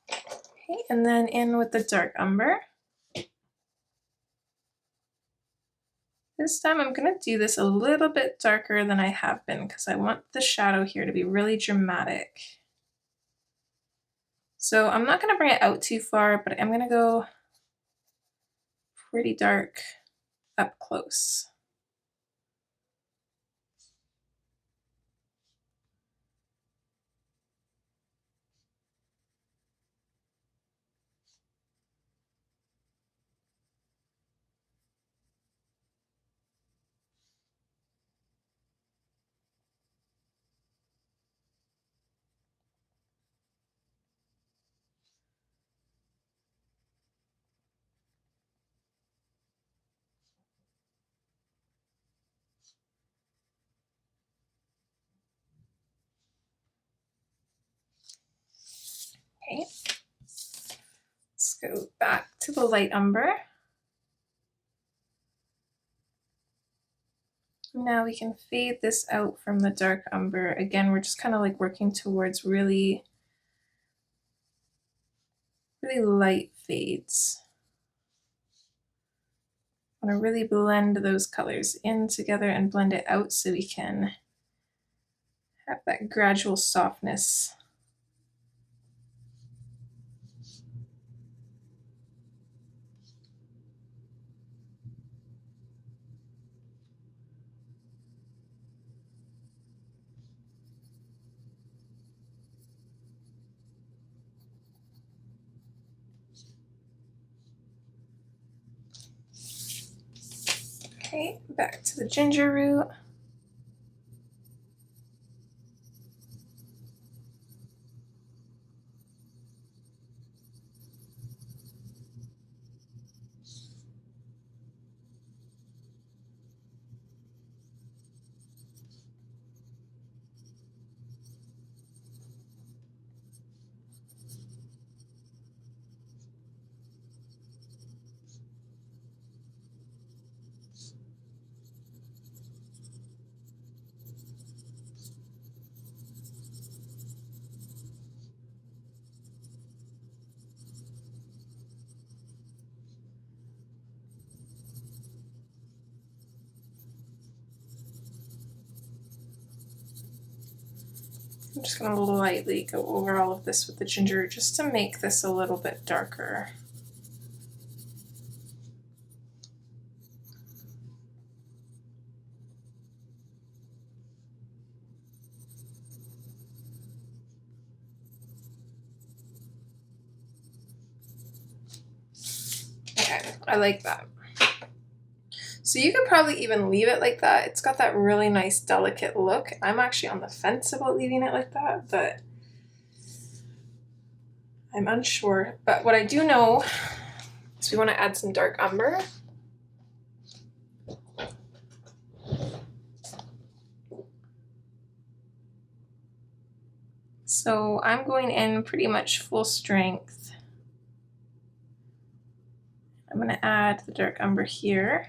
Okay, and then in with the dark umber. This time I'm going to do this a little bit darker than I have been because I want the shadow here to be really dramatic. So I'm not going to bring it out too far, but I'm going to go pretty dark up close. Okay, let's go back to the light umber. Now we can fade this out from the dark umber. Again, we're just kind of like working towards really light fades. I want to really blend those colors in together and blend it out so we can have that gradual softness. Okay, back to the ginger root. I'm just going to lightly go over all of this with the ginger just to make this a little bit darker. Okay, I like that. So you could probably even leave it like that. It's got that really nice, delicate look. I'm actually on the fence about leaving it like that, but I'm unsure. But what I do know is we want to add some dark umber. So I'm going in pretty much full strength. I'm going to add the dark umber here.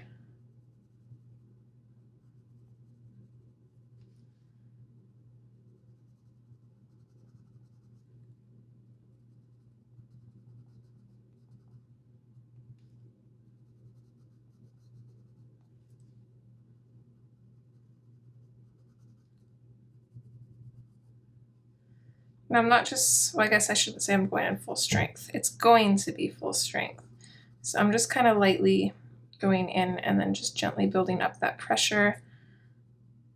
And I'm not just, well, I guess I shouldn't say I'm going in full strength. It's going to be full strength. So I'm just kind of lightly going in and then just gently building up that pressure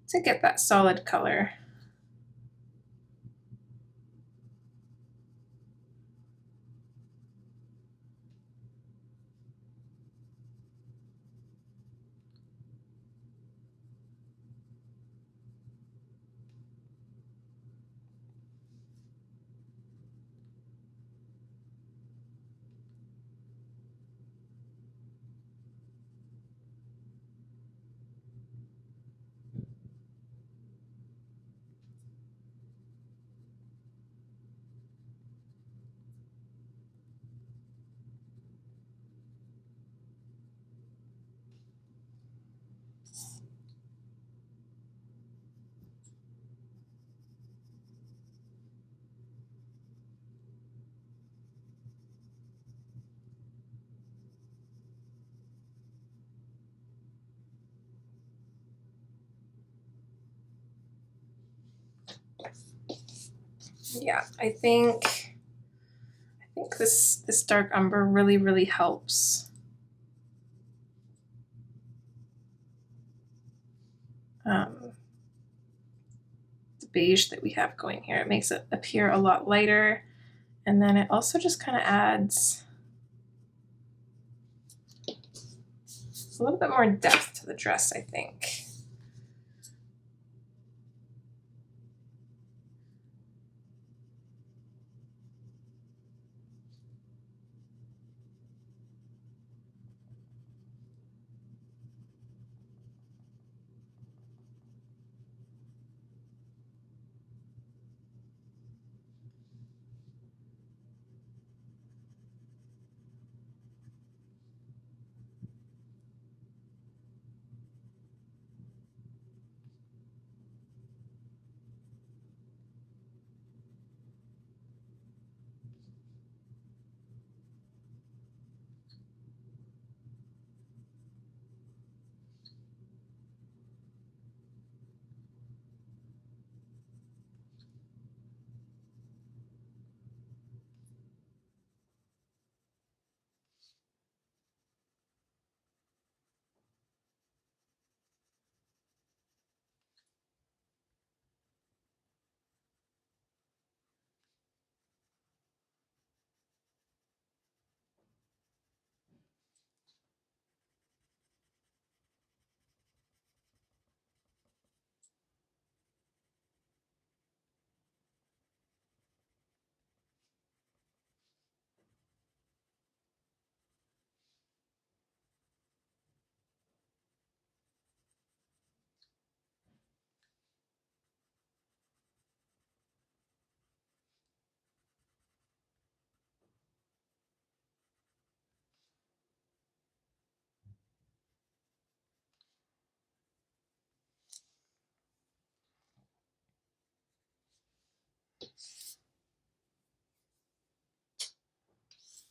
to get that solid color. Yeah, I think this dark umber really helps. The beige that we have going here. It makes it appear a lot lighter, and then it also just kind of adds a little bit more depth to the dress, I think.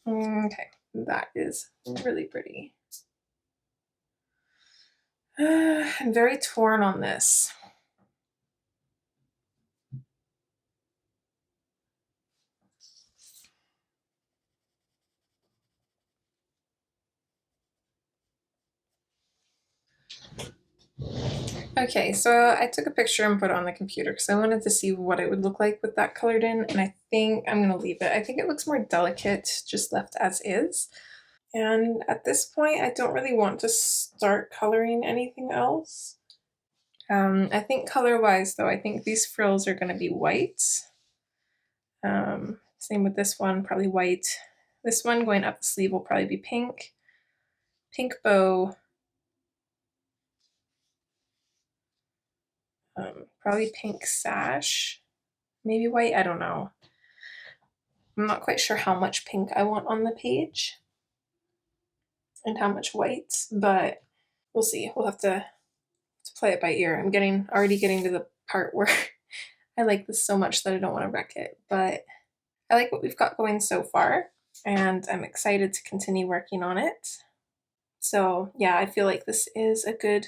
Okay, that is really pretty. I'm very torn on this. Okay, so I took a picture and put it on the computer because I wanted to see what it would look like with that colored in, and I think I'm gonna leave it. I think it looks more delicate just left as is. And at this point, I don't really want to start coloring anything else. I think color-wise though, I think these frills are gonna be white. Same with this one, probably white. This one going up the sleeve will probably be pink. Pink bow. Probably pink sash. Maybe white, I don't know. I'm not quite sure how much pink I want on the page and how much white, but we'll see. We'll have to play it by ear. I'm already getting to the part where I like this so much that I don't want to wreck it, but I like what we've got going so far, and I'm excited to continue working on it. So yeah, I feel like this is a good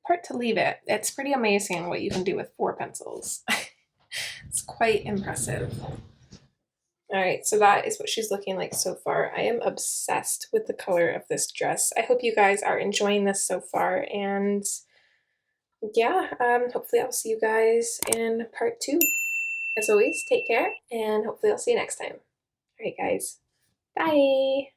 part to leave it. It's pretty amazing what you can do with 4 pencils. It's quite impressive. All right, so that is what she's looking like so far. I am obsessed with the color of this dress. I hope you guys are enjoying this so far, and yeah, hopefully I'll see you guys in part 2. As always, take care, and hopefully I'll see you next time. All right, guys. Bye!